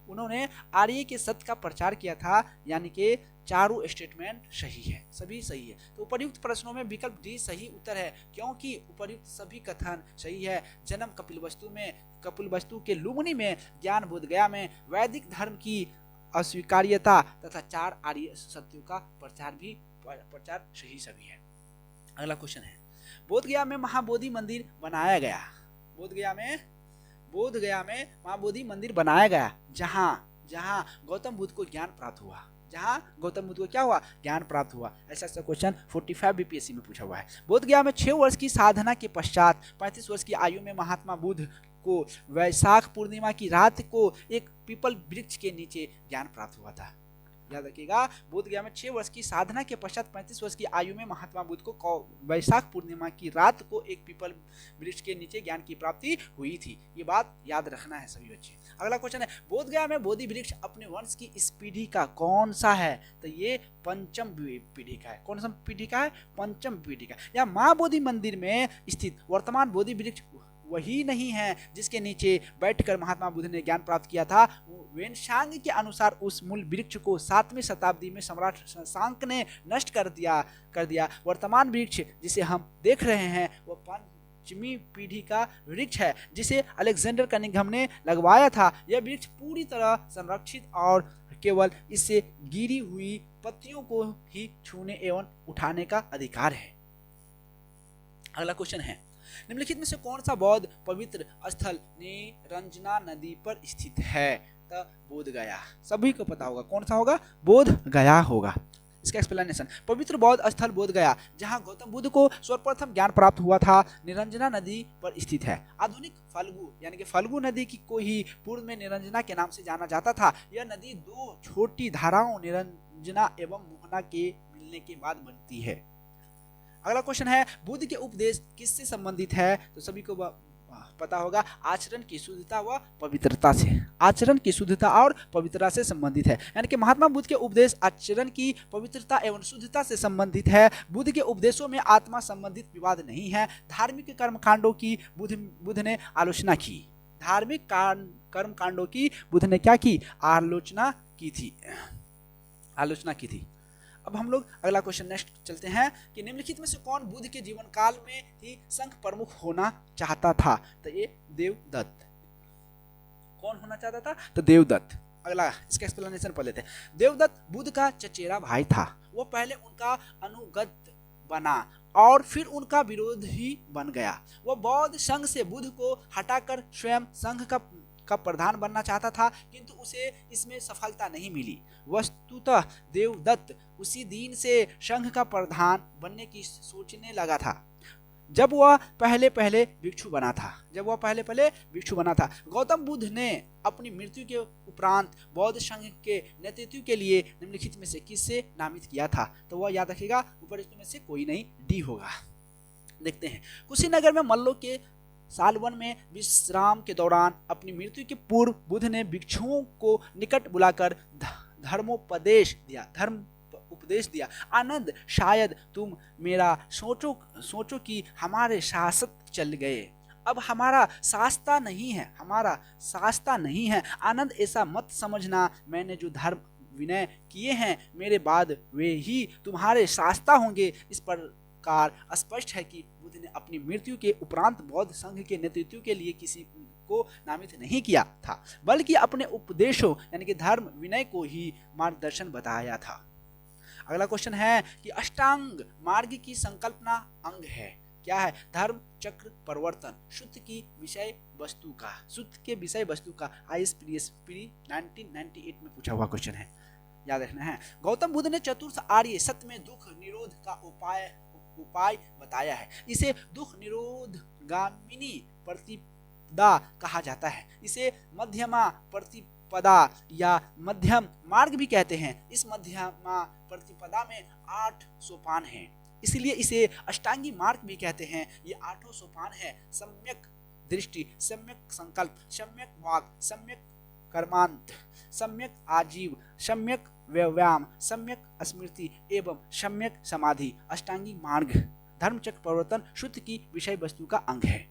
उन्होंने आर्य के सत्य का प्रचार किया था, यानी कि चारों स्टेटमेंट सही है, सभी सही है। तो उपर्युक्त प्रश्नों में विकल्प डी सही उत्तर है, क्योंकि उपर्युक्त सभी कथन सही है। जन्म कपिल वस्तु में, कपिल वस्तु के लुम्बिनी में, ज्ञान बोध गया में, वैदिक धर्म की अस्वीकार्यता तथा 4 आर्य सत्यों का प्रचार सही सभी है। अगला क्वेश्चन है, बोध गया में महाबोधि मंदिर बनाया गया। बोध गया में बोध गया में महाबोधि मंदिर बनाया गया, जहाँ गौतम बुद्ध को ज्ञान प्राप्त हुआ, जहाँ गौतम बुद्ध को क्या हुआ, ज्ञान प्राप्त हुआ। ऐसा क्वेश्चन 45 बीपीएससी में पूछा हुआ है। बोध गया में 6 वर्ष की साधना के पश्चात 35 वर्ष की आयु में महात्मा बुद्ध को वैशाख पूर्णिमा की रात को एक पीपल वृक्ष के नीचे ज्ञान प्राप्त हुआ था। याद रखिएगा, बोध गया में 6 वर्ष की साधना के पश्चात 35 वर्ष की आयु में महात्मा बुद्ध को वैशाख पूर्णिमा की रात को एक पीपल वृक्ष के नीचे ज्ञान की प्राप्ति हुई थी। ये बात याद रखना है सभी बच्चे। अगला क्वेश्चन है, बोध गया में बोधि वृक्ष अपने वंश की इस पीढ़ी का कौन सा है? तो ये पंचम पीढ़ी का है। कौन सा पीढ़ी का है? पंचम पीढ़ी का। या माँ बोधि मंदिर में स्थित वर्तमान बोधि वृक्ष वही नहीं है जिसके नीचे बैठकर महात्मा बुद्ध ने ज्ञान प्राप्त किया था। वेनशांग के अनुसार उस मूल वृक्ष को 7वीं शताब्दी में सम्राट शशांक ने नष्ट कर दिया। वर्तमान वृक्ष जिसे हम देख रहे हैं वो पंचमी पीढ़ी का वृक्ष है, जिसे अलेक्जेंडर कनिंघम ने लगवाया था। यह वृक्ष पूरी तरह संरक्षित और केवल इससे गिरी हुई पत्तियों को ही छूने एवं उठाने का अधिकार है। अगला क्वेश्चन है, निम्नलिखित में से कौन सा बौद्ध पवित्र स्थल निरंजना नदी पर स्थित है? तो बोध गया। सभी को पता होगा कौन सा होगा, बोध गया होगा। इसका एक्सप्लेनेशन, पवित्र बौद्ध स्थल बोध गया जहां गौतम बुद्ध को सर्वप्रथम ज्ञान प्राप्त हुआ था, निरंजना नदी पर स्थित है। आधुनिक फल्गु यानी कि फल्गु नदी की को ही पूर्व में निरंजना के नाम से जाना जाता था। यह नदी 2 छोटी धाराओं निरंजना एवं मोहना के मिलने के बाद बनती है। अगला क्वेश्चन है, बुद्ध के उपदेश किससे संबंधित है? तो सभी को पता होगा, आचरण की शुद्धता व पवित्रता से। आचरण की शुद्धता और पवित्रता से संबंधित है, यानी कि महात्मा बुद्ध के उपदेश आचरण की पवित्रता एवं शुद्धता से संबंधित है। बुद्ध के उपदेशों में आत्मा संबंधित विवाद नहीं है। धार्मिक कर्मकांडों की बुद्ध ने आलोचना की। धार्मिक कर्मकांडों की बुद्ध ने क्या की? आलोचना की थी। अब हम लोग अगला क्वेश्चन नेक्स्ट चलते हैं कि निम्नलिखित में से कौन बुद्ध के जीवन काल में ही संघ प्रमुख होना चाहता था? तो ये देवदत्त। कौन होना चाहता था? तो देवदत्त। अगला इसका एक्सप्लेनेशन पढ़ लेते हैं। देवदत्त बुद्ध का चचेरा भाई था। वो पहले उनका अनुगत बना और फिर उनका विरोधी बन गया। वह बौद्ध संघ से बुद्ध को हटाकर स्वयं संघ का प्रधान बनना चाहता था, किंतु उसे इसमें सफलता नहीं मिली। वस्तुतः देवदत्त उसी दिन से संघ का प्रधान बनने की सोचने लगा था जब वह पहले भिक्षु बना था। गौतम बुद्ध ने अपनी मृत्यु के उपरांत बौद्ध संघ के नेतृत्व के लिए निम्नलिखित में से किससे नामित किया था? तो वह याद रखिएगा, ऊपर में से कोई नहीं, डी होगा। देखते हैं, कुशीनगर में मल्लों के साल 1 में विश्राम के दौरान अपनी मृत्यु के पूर्व बुद्ध ने भिक्षुओं को निकट बुलाकर धर्म उपदेश दिया। आनंद, शायद तुम मेरा सोचो कि हमारे शासक चल गए, अब हमारा शास्ता नहीं है। आनंद, ऐसा मत समझना, मैंने जो धर्म विनय किए हैं मेरे बाद वे ही तुम्हारे शास्ता होंगे। इस प्रकार स्पष्ट है कि बुद्ध ने अपनी मृत्यु के उपरांत बौद्ध संघ के नेतृत्व के लिए किसी को नामित नहीं किया था, बल्कि अपने उपदेशों यानी कि धर्म विनय को ही मार्गदर्शन बताया था। अगला क्वेश्चन है कि अष्टांग मार्ग की संकल्पना अंग है। क्या है? धर्म चक्र परिवर्तन, शुद्ध के विषय वस्तु का ISPD 1998 में पूछा हुआ क्वेश्चन है, याद रखना है। गौतम बुद्ध ने चतुर्थ आर्य सत्य में दुख निरोध का उपाय बताया है। इसे दुख निरोध गामिनी प्रतिपदा कहा जाता है। इसे मध्यमा प्रतिपदा या मध्यम मार्ग भी कहते हैं। इस मध्यमा प्रतिपदा में 8 सोपान हैं, इसलिए इसे अष्टांगी मार्ग भी कहते हैं। ये 8 सोपान है: सम्यक दृष्टि, सम्यक संकल्प, सम्यक वाक, सम्यक कर्मांत, सम्यक आजीव, सम्यक व्यायाम, सम्यक स्मृति एवं सम्यक समाधि। अष्टांगी मार्ग धर्मचक्र परिवर्तन शुद्ध की विषय वस्तु का अंग है।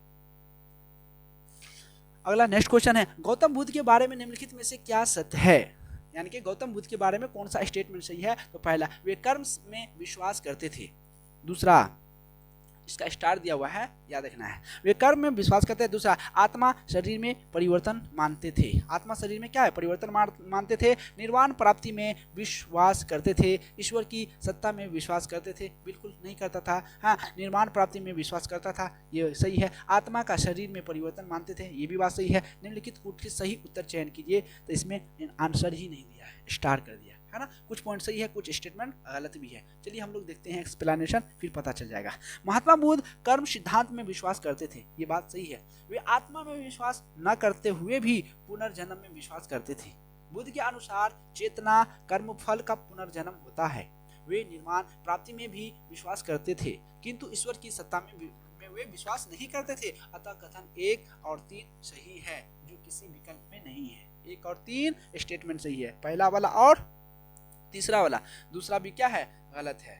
अगला नेक्स्ट क्वेश्चन है, गौतम बुद्ध के बारे में निम्नलिखित में से क्या सत्य है? यानी कि गौतम बुद्ध के बारे में कौन सा स्टेटमेंट सही है? तो पहला, वे कर्म में विश्वास करते थे। दूसरा, इसका स्टार दिया हुआ है, याद रखना है। वे कर्म में विश्वास करते हैं। दूसरा, आत्मा शरीर में परिवर्तन मानते थे। आत्मा शरीर में क्या है, परिवर्तन मानते थे। निर्वाण प्राप्ति में विश्वास करते थे। ईश्वर की सत्ता में विश्वास करते थे, बिल्कुल नहीं करता था। हाँ, निर्वाण प्राप्ति में विश्वास करता था, ये सही है। आत्मा का शरीर में परिवर्तन मानते थे, ये भी बात सही है। निम्नलिखित के सही उत्तर चयन कीजिए। तो इसमें आंसर ही नहीं दिया है, स्टार कर दिया है ना। कुछ पॉइंट सही है, कुछ स्टेटमेंट गलत भी है। चलिए हम लोग देखते हैं एक्सप्लेनेशन, फिर पता चल जाएगा। महात्मा बुद्ध कर्म सिद्धांत में विश्वास करते थे, ये बात सही है। वे आत्मा में विश्वास न करते हुए भी पुनर्जन्म में विश्वास करते थे। बुद्ध के अनुसार चेतना कर्मफल का पुनर्जन्म होता है। वे निर्वाण प्राप्ति में भी विश्वास करते थे, किंतु ईश्वर की सत्ता में वे विश्वास नहीं करते थे। अतः कथन 1 और 3 सही है, जो किसी विकल्प में नहीं है। 1 और 3 स्टेटमेंट सही है, पहला वाला और तीसरा वाला। दूसरा भी क्या है, गलत है।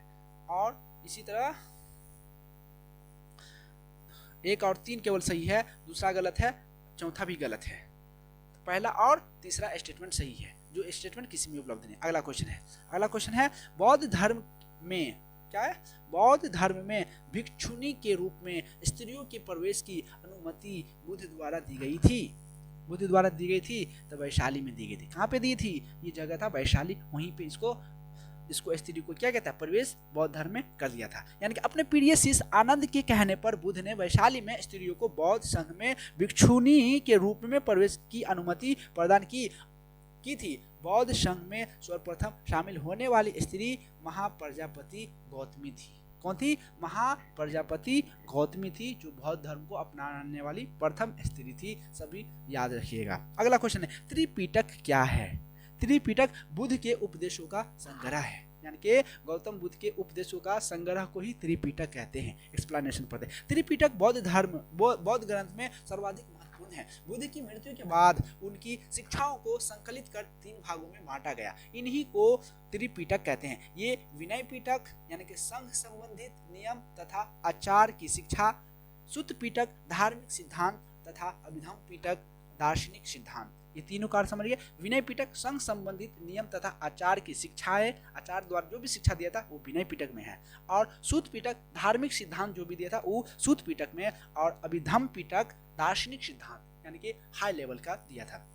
और इसी तरह 1 और 3 केवल सही है, दूसरा गलत है, चौथा भी गलत है। पहला और तीसरा स्टेटमेंट सही है, जो स्टेटमेंट किसी में उपलब्ध नहीं। अगला क्वेश्चन है बौद्ध धर्म में क्या है, बौद्ध धर्म में भिक्षुनी के रूप में स्त्रियों के प्रवेश की अनुमति बुद्ध द्वारा दी गई थी। तो वैशाली में दी गई थी। कहाँ पे दी थी, ये जगह था वैशाली, वहीं पे इसको स्त्री को क्या कहता है, प्रवेश बौद्ध धर्म में कर दिया था। यानी कि अपने प्रिय शिष्य आनंद के कहने पर बुद्ध ने वैशाली में स्त्रियों को बौद्ध संघ में भिक्षुनी के रूप में प्रवेश की अनुमति प्रदान की थी। बौद्ध संघ में सर्वप्रथम शामिल होने वाली स्त्री महाप्रजापति गौतमी थी। कौन थी, महाप्रजापति गौतमी थी, जो बौद्ध धर्म को अपनाने वाली प्रथम स्त्री थी। सभी याद रखिएगा। अगला क्वेश्चन है त्रिपिटक क्या है। त्रिपिटक बुद्ध के उपदेशों का संग्रह है, यानी कि गौतम बुद्ध के उपदेशों का संग्रह को ही त्रिपिटक कहते हैं। एक्सप्लेनेशन पढ़ते हैं। त्रिपिटक बौद्ध ग्रंथ में सर्वाधिक महत्वपूर्ण है। बुद्ध की मृत्यु के बाद उनकी शिक्षाओं को संकलित कर 3 भागों में बांटा गया, इन्हीं को त्रिपिटक कहते हैं। ये विनय पिटक यानी कि संघ संबंधित नियम तथा आचार की शिक्षा, सुत्त पिटक धार्मिक सिद्धांत तथा अभिधम्म पिटक दार्शनिक सिद्धांत। ये तीनों कार्य समझिए। विनय पिटक संघ संबंधित नियम तथा आचार की शिक्षाएं, आचार द्वारा जो भी शिक्षा दिया था वो विनय पिटक में है। और सूत पिटक धार्मिक सिद्धांत जो भी दिया था वो सूत पिटक में। और अभिधम्म पिटक दार्शनिक सिद्धांत यानी कि हाई लेवल का दिया था।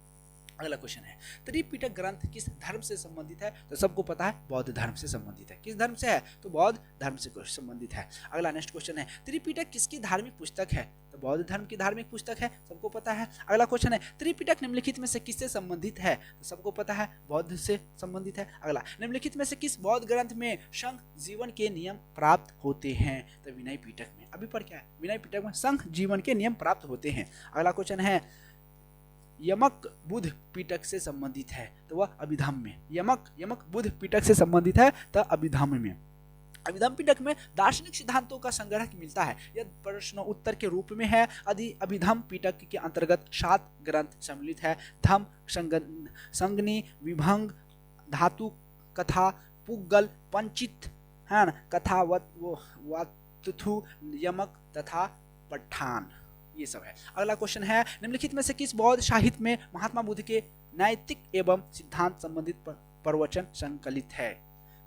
अगला क्वेश्चन है त्रिपिटक ग्रंथ किस धर्म से संबंधित है। तो सबको पता है बौद्ध धर्म से संबंधित है। किस धर्म से है, तो बौद्ध धर्म से संबंधित है। अगला नेक्स्ट क्वेश्चन है त्रिपिटक किसकी धार्मिक पुस्तक है। तो बौद्ध धर्म की धार्मिक पुस्तक है, सबको पता है। अगला क्वेश्चन है त्रिपिटक निम्नलिखित में से किससे संबंधित है। तो सबको पता है बौद्ध से संबंधित है। अगला निम्नलिखित में से किस बौद्ध ग्रंथ में संघ जीवन के नियम प्राप्त होते हैं। तो विनय पिटक में। अभी पर क्या है, विनय पिटक में संघ जीवन के नियम प्राप्त होते हैं। अगला क्वेश्चन है यमक बुद्ध पिटक से संबंधित है, तो वह अभिधम्म में। यमक बुद्ध पिटक से संबंधित है तो अभिधम्म में। अभिधम्म पिटक में दार्शनिक सिद्धांतों का संग्रह मिलता है। यह प्रश्न उत्तर के रूप में है। अभिधम्म पिटक के अंतर्गत 7 ग्रंथ सम्मिलित है। धम्म, संगनी, विभंग, धातु कथा, पुग्गल, पंचित है ना, कथा वातुथु, यमक तथा पठान, ये सब है। अगला क्वेश्चन है निम्नलिखित में से किस बौद्ध साहित्य में महात्मा बुद्ध के नैतिक एवं सिद्धांत संबंधित प्रवचन संकलित है।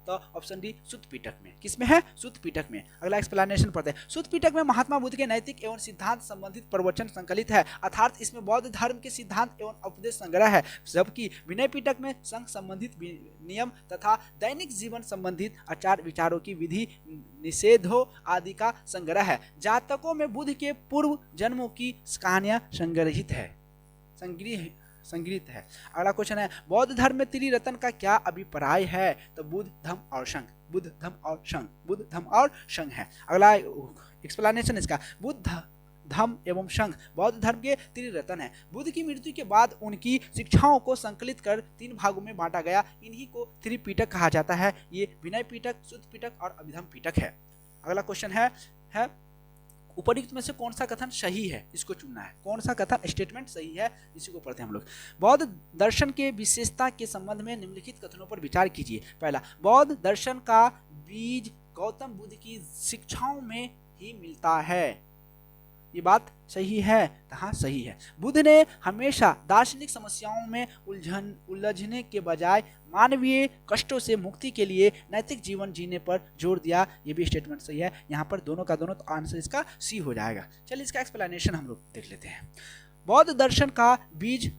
तो ऑप्शन डी सुत्त पिटक में। किसमें है, सुत्त पिटक में। अगला एक्सप्लेनेशन पढ़ते हैं। सुत्त पिटक में महात्मा बुद्ध के नैतिक एवं सिद्धांत संबंधित प्रवचन संकलित है, अर्थात इसमें बौद्ध धर्म के सिद्धांत एवं उपदेश संग्रह है। जबकि विनय पिटक में संघ संबंधित नियम तथा दैनिक जीवन संबंधित आचार विचारों की विधि निषेधों आदि का संग्रह है। जातकों में बुद्ध के पूर्व जन्मों की कहानियां संग्रहित है। अगला क्वेश्चन है बौद्ध धर्म में त्रिरत्न का क्या अभिप्राय है। तो बुद्ध धम्म और संघ है। अगला एक्सप्लेनेशन इसका, बुद्ध धम्म एवं संघ बौद्ध धर्म के त्रिरत्न है। बुद्ध की मृत्यु के बाद उनकी शिक्षाओं को संकलित कर 3 भागों में बांटा गया, इन्हीं को त्रिपिटक कहा जाता है। ये विनय पिटक, सुत्त पिटक और अभिधम्म पिटक है। अगला क्वेश्चन है उपयुक्त में से कौन सा कथन सही है, इसको चुनना है। कौन सा कथन स्टेटमेंट सही है, इसी को पढ़ते हैं हम लोग। बौद्ध दर्शन के विशेषता के संबंध में निम्नलिखित कथनों पर विचार कीजिए। पहला, बौद्ध दर्शन का बीज गौतम बुद्ध की शिक्षाओं में ही मिलता है। ये बात सही है? तो हाँ, सही है। बुद्ध ने हमेशा दार्शनिक समस्याओं में उलझने के बजाय मानवीय कष्टों से मुक्ति के लिए नैतिक जीवन जीने पर जोर दिया। ये भी स्टेटमेंट सही है। यहाँ पर दोनों का दोनों, तो आंसर इसका सी हो जाएगा। चलिए इसका एक्सप्लेनेशन हम लोग देख लेते हैं। बौद्ध दर्शन का बीज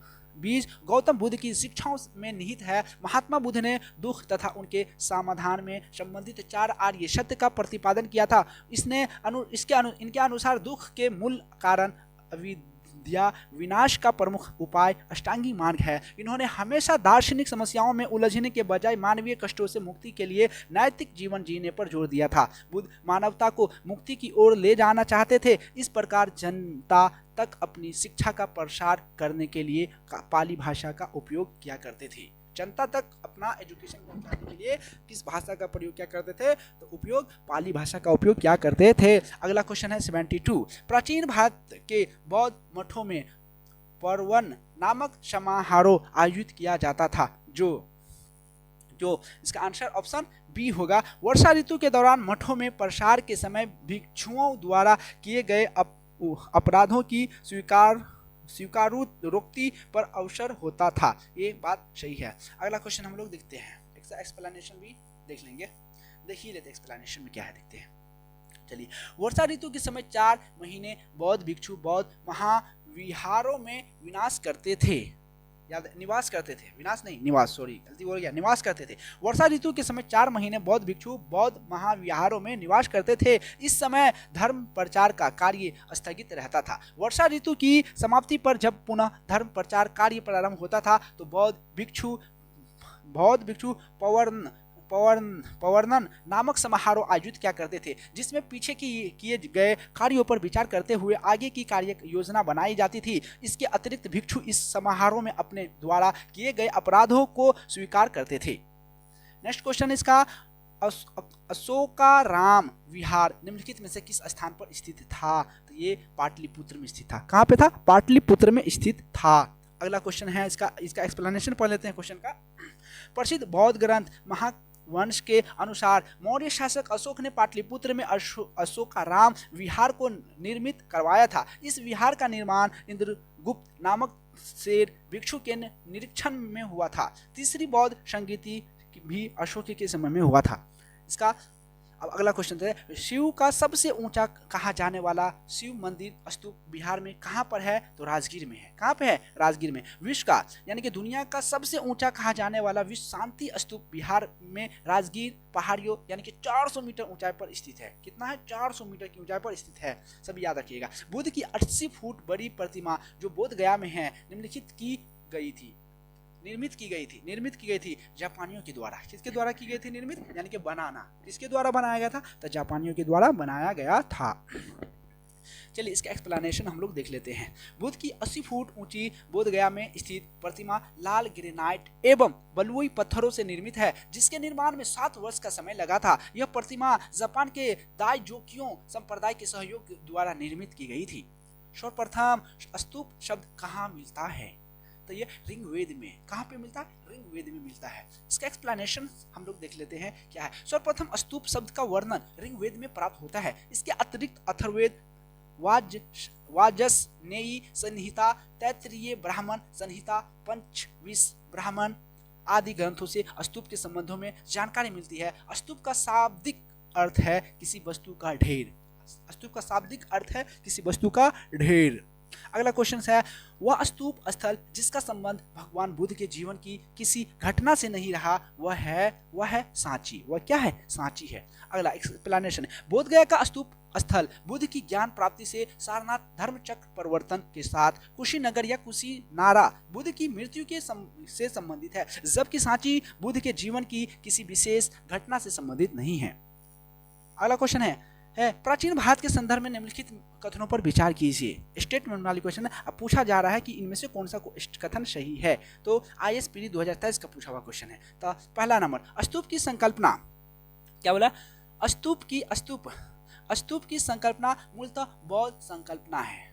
गौतम बुद्ध की शिक्षाओं में निहित है। महात्मा बुद्ध ने दुख तथा उनके समाधान में संबंधित 4 आर्य सत्य का प्रतिपादन किया था। इनके अनुसार दुख के मूल कारण अविद्या, विनाश का प्रमुख उपाय अष्टांगी मार्ग है। इन्होंने हमेशा दार्शनिक समस्याओं में उलझने के बजाय मानवीय कष्टों से मुक्ति के लिए नैतिक जीवन जीने पर जोर दिया था। बुद्ध मानवता को मुक्ति की ओर ले जाना चाहते थे। इस प्रकार जनता तक अपनी शिक्षा का प्रसार करने के लिए पाली भाषा का उपयोग किया करते थे। जनता तक अपना एजुकेशन पहुंचाने के लिए किस भाषा का प्रयोग क्या करते थे? तो उपयोग पाली भाषा का उपयोग क्या करते थे। अगला क्वेश्चन है 72। प्राचीन भारत के बौद्ध मठों में पर्वन नामक समारोह आयोजित किया जाता था। जो इसका आंसर ऑप्शन बी होगा। वर्षा ऋतु के दौरान मठों में प्रसार के समय भिक्षुओं द्वारा किए गए अपराधों की स्वीकारोक्ति पर अवसर होता था। ये बात सही है। अगला क्वेश्चन हम लोग देखते हैं। इसका एक्सप्लेनेशन भी देख लेंगे। देख ही लेते एक्सप्लेनेशन में क्या है, देखते हैं। चलिए, वर्षा ऋतु के समय 4 महीने बौद्ध भिक्षु बौद्ध महाविहारों में निवास करते थे। निवास करते थे, विनाश नहीं, निवास, सॉरी गलती हो गया, निवास करते थे। वर्षा ऋतु के समय 4 महीने बौद्ध भिक्षु बौद्ध महाविहारों में निवास करते थे। इस समय धर्म प्रचार का कार्य स्थगित रहता था। वर्षा ऋतु की समाप्ति पर जब पुनः धर्म प्रचार कार्य प्रारंभ होता था तो बौद्ध भिक्षु पवर्णन नामक समारोह आयोजित क्या करते थे, जिसमें पीछे किए गए कार्यों पर विचार करते हुए आगे की कार्य योजना बनाई जाती थी। इसके अतिरिक्त भिक्षु इस समारोह में अपने द्वारा किए गए अपराधों को स्वीकार करते थे। नेक्स्ट क्वेश्चन इसका, अशोकाराम विहार निम्नलिखित में से किस स्थान पर स्थित था? तो ये पाटलिपुत्र में स्थित था। कहाँ पे था? पाटलिपुत्र में स्थित था। अगला क्वेश्चन है इसका एक्सप्लेनेशन पढ़ लेते हैं क्वेश्चन का। प्रसिद्ध बौद्ध ग्रंथ महावंश के अनुसार मौर्य शासक अशोक ने पाटलिपुत्र में अशोकाराम विहार को निर्मित करवाया था। इस विहार का निर्माण इंद्रगुप्त नामक शेर भिक्षु के निरीक्षण में हुआ था। तीसरी बौद्ध संगीति भी अशोक के समय में हुआ था। इसका अब अगला क्वेश्चन है, शिव का सबसे ऊंचा कहा जाने वाला शिव मंदिर स्तूप बिहार में कहाँ पर है? तो राजगीर में है। कहाँ पे है? राजगीर में। विश्व का यानी कि दुनिया का सबसे ऊंचा कहा जाने वाला विश्व शांति स्तूप बिहार में राजगीर पहाड़ियों यानी कि 400 मीटर ऊंचाई पर स्थित है। कितना है? 400 मीटर की ऊंचाई पर स्थित है। सभी याद रखिएगा। बुद्ध की 80 फुट बड़ी प्रतिमा जो बोध गया में है निर्मित की गई थी जापानियों के द्वारा। किसके द्वारा की गई थी निर्मित? यानी कि बनाना किसके द्वारा बनाया गया था? तो जापानियों के द्वारा बनाया गया था। चलिए इसका एक्सप्लेनेशन हम लोग देख लेते हैं। बुद्ध की 80 फुट ऊंची बोध गया में स्थित प्रतिमा लाल ग्रेनाइट एवं बलुई पत्थरों से निर्मित है, जिसके निर्माण में 7 वर्ष का समय लगा था। यह प्रतिमा जापान के दाइजोकियो संप्रदाय के सहयोग द्वारा निर्मित की गई थी। सर्वप्रथम स्तूप शब्द कहाँ मिलता है? तो ये ऋग्वेद में। कहाँ पे मिलता है? ऋग्वेद में मिलता है। इसका एक्सप्लेनेशन हम लोग देख लेते हैं क्या है। सर्वप्रथम स्तूप शब्द का वर्णन ऋग्वेद में प्राप्त होता है। इसके अतिरिक्त अथर्ववेद, वाजसनेयी संहिता, तैत्तिरीय ब्राह्मण संहिता, पंचविंश ब्राह्मण आदि ग्रंथों से स्तूप के संबंधों में जानकारी मिलती है। स्तूप का शाब्दिक अर्थ है किसी वस्तु का ढेर। स्तूप का शाब्दिक अर्थ है किसी वस्तु का ढेर। अगला क्वेश्चन है, वह स्तूप स्थल जिसका संबंध भगवान बुद्ध के जीवन की किसी घटना से नहीं रहा वह है सांची। वह क्या है? सांची है। अगला एक्सप्लेनेशन है, बोध गया का स्तूप स्थल बुद्ध की ज्ञान प्राप्ति से सारनाथ धर्मचक्र परिवर्तन के साथ कुशीनगर या कुशीनारा बुद्ध की मृत्यु से संबंधित है, जबकि सांची बुद्ध के जीवन की किसी विशेष घटना से संबंधित नहीं है। अगला क्वेश्चन है प्राचीन भारत के संदर्भ में निम्नलिखित कथनों पर विचार कीजिए। स्टेटमेंट वाली क्वेश्चन है। अब पूछा जा रहा है कि इनमें से कौन सा कथन सही है। तो ISPD 2023 का पूछा हुआ क्वेश्चन है। तो पहला नंबर, स्तूप की संकल्पना क्या बोला? स्तूप की संकल्पना मूलतः बौद्ध संकल्पना है।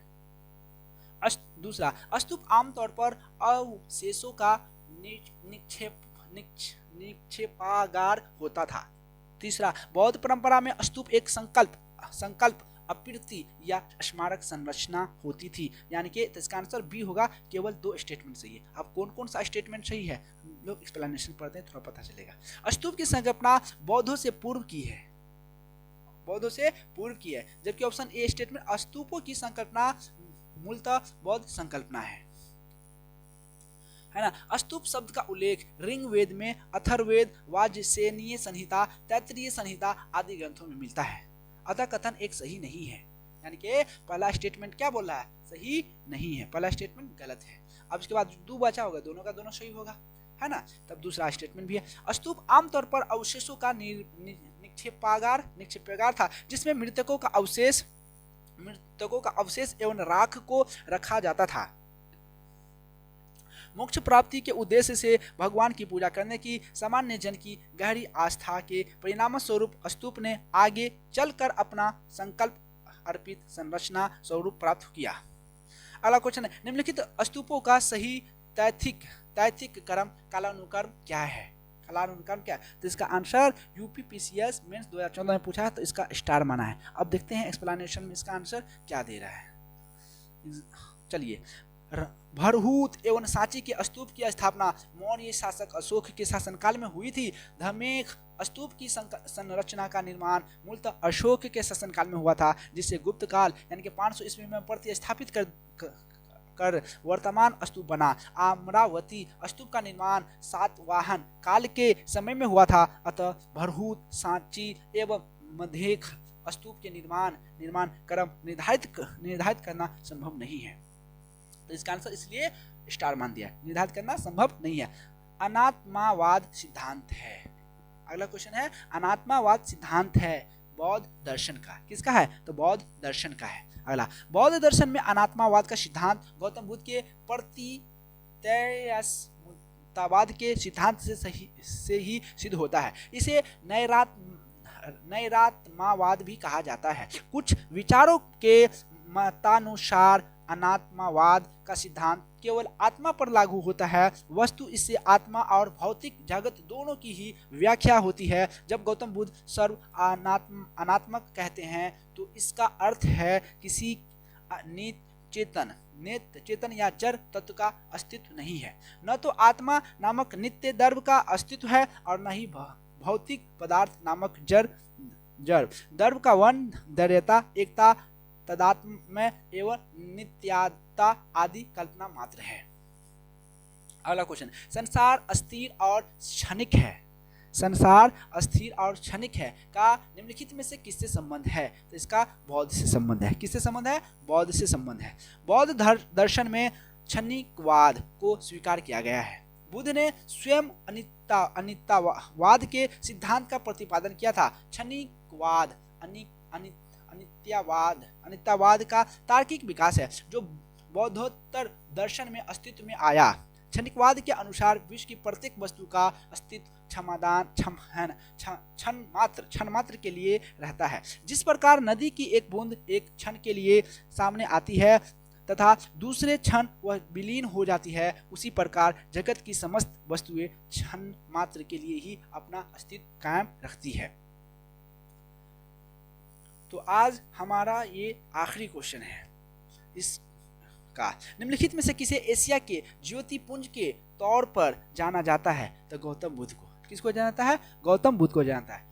दूसरा, स्तूप आमतौर पर अवशेषों का निक्षेपागार होता था। तीसरा, बौद्ध परंपरा में स्तूप एक संकल्प अप्रति या स्मारक संरचना होती थी। यानी कि इसका आंसर बी होगा, केवल 2 स्टेटमेंट सही है। अब कौन कौन सा स्टेटमेंट सही है हम लोग एक्सप्लेनेशन पढ़ते हैं, थोड़ा पता चलेगा। स्तूप की संकल्पना बौद्धों से पूर्व की है, बौद्धों से पूर्व की है, जबकि ऑप्शन ए स्टेटमेंट स्तूपों की संकल्पना मूलतः बौद्ध संकल्पना है ना। स्तूप शब्द का उल्लेख ऋग्वेद में, अथर्ववेद, वाजसेनीय संहिता, तैत्तिरीय संहिता आदि ग्रंथों में मिलता है। अतः कथन एक सही नहीं है। यानी कि पहला स्टेटमेंट क्या बोल रहा है, सही नहीं है, पहला स्टेटमेंट गलत है। अब इसके बाद 2 बचा होगा, दोनों का दोनों सही होगा, है ना। तब दूसरा स्टेटमेंट भी है। स्तूप आमतौर पर अवशेषों का निक्षेपागार था, जिसमें मृतकों का अवशेष एवं राख को रखा जाता था। मोक्ष प्राप्ति के उद्देश्य से भगवान की पूजा करने की सामान्य जन की गहरी आस्था के परिणाम स्वरूप स्तूप ने आगे चलकर अपना संकल्प अर्पित संरचना स्वरूप प्राप्त किया। अगला क्वेश्चन है, निम्नलिखित स्तूपों का सही तैथिक कर्म कालानुक्रम क्या है? कालानुक्रम क्या है? तो इसका आंसर यूपीपीसीएस मेंस 2014 में पूछा है, तो इसका स्टार माना है। अब देखते हैं एक्सप्लेनेशन में इसका आंसर क्या दे रहा है। चलिए, भरहूत एवं सांची के स्तूप की स्थापना मौर्य शासक अशोक के शासनकाल में हुई थी। धमेख स्तूप की संरचना का निर्माण मूलतः अशोक के शासनकाल में हुआ था, जिसे गुप्त काल यानी कि 500 ईस्वी में प्रतिस्थापित कर वर्तमान स्तूप बना। अमरावती स्तूप का निर्माण सातवाहन काल के समय में हुआ था। अतः भरहूत, सांची एवं मधेख स्तूप के निर्माण क्रम निर्धारित करना संभव नहीं है। तो इसका आंसर इसलिए स्टार मान दिया, निर्धारित करना संभव नहीं है। अनात्मावाद सिद्धांत है। अगला क्वेश्चन है, अनात्मावाद सिद्धांत है बौद्ध दर्शन का, किसका है? तो बौद्ध दर्शन का है। अगला, बौद्ध दर्शन में अनात्मावाद का सिद्धांत गौतम बुद्ध के प्रतितैयसवाद के सिद्धांत से ही सिद्ध होता है। इसे नैरात्मावाद भी कहा जाता है। कुछ विचारों के मतानुसार अनात्मावाद का सिद्धांत केवल आत्मा पर लागू होता है, वस्तु इससे आत्मा और भौतिक जगत दोनों की ही व्याख्या होती है। जब गौतम बुद्ध सर्व अनात्मक कहते हैं तो इसका अर्थ है किसी नित्य चेतन या जड़ तत्व का अस्तित्व नहीं है। न तो आत्मा नामक नित्य द्रव्य का अस्तित्व है और न ही भौतिक पदार्थ नामक जड़ द्रव्य का वर्ण, दृढ़ता, एकता, तदात्म्य एवं नित्यात्ता आदि कल्पना मात्र है। अगला क्वेश्चन, संसार अस्थिर और क्षणिक है। संसार अस्थिर और क्षणिक है का निम्नलिखित में से किससे संबंध है? तो इसका बौद्ध से संबंध है। किससे संबंध है? बौद्ध से संबंध है। बौद्ध दर्शन में क्षणिकवाद को स्वीकार किया गया है। बुद्ध ने स्वयं अनित्यवाद के सिद्धांत का प्रतिपादन किया था। क्षणिकवाद अनित्यवाद का तार्किक विकास है जो बौद्धोत्तर दर्शन में अस्तित्व में आया। क्षणिकवाद के अनुसार विश्व की प्रत्येक वस्तु का अस्तित्व क्षण मात्र के लिए रहता है। जिस प्रकार नदी की एक बूंद एक क्षण के लिए सामने आती है तथा दूसरे क्षण वह विलीन हो जाती है, उसी प्रकार जगत की समस्त वस्तुएं क्षण मात्र के लिए ही अपना अस्तित्व कायम रखती है। तो आज हमारा ये आखिरी क्वेश्चन है इसका, निम्नलिखित में से किसे एशिया के ज्योतिपुंज के तौर पर जाना जाता है? तो गौतम बुद्ध को। किसको जानता है? गौतम बुद्ध को जानता है।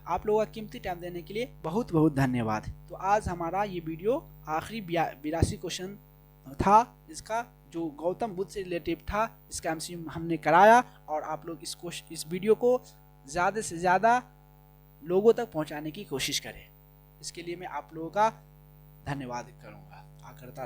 आप लोगों का कीमती टाइम देने के लिए बहुत बहुत धन्यवाद। तो आज हमारा ये वीडियो आखिरी 82 क्वेश्चन था, इसका जो गौतम बुद्ध से रिलेटिव था, इसका एमसीक्यू हमने कराया और आप लोग इस वीडियो को ज़्यादा से ज़्यादा लोगों तक पहुंचाने की कोशिश करें। इसके लिए मैं आप लोगों का धन्यवाद करूंगा।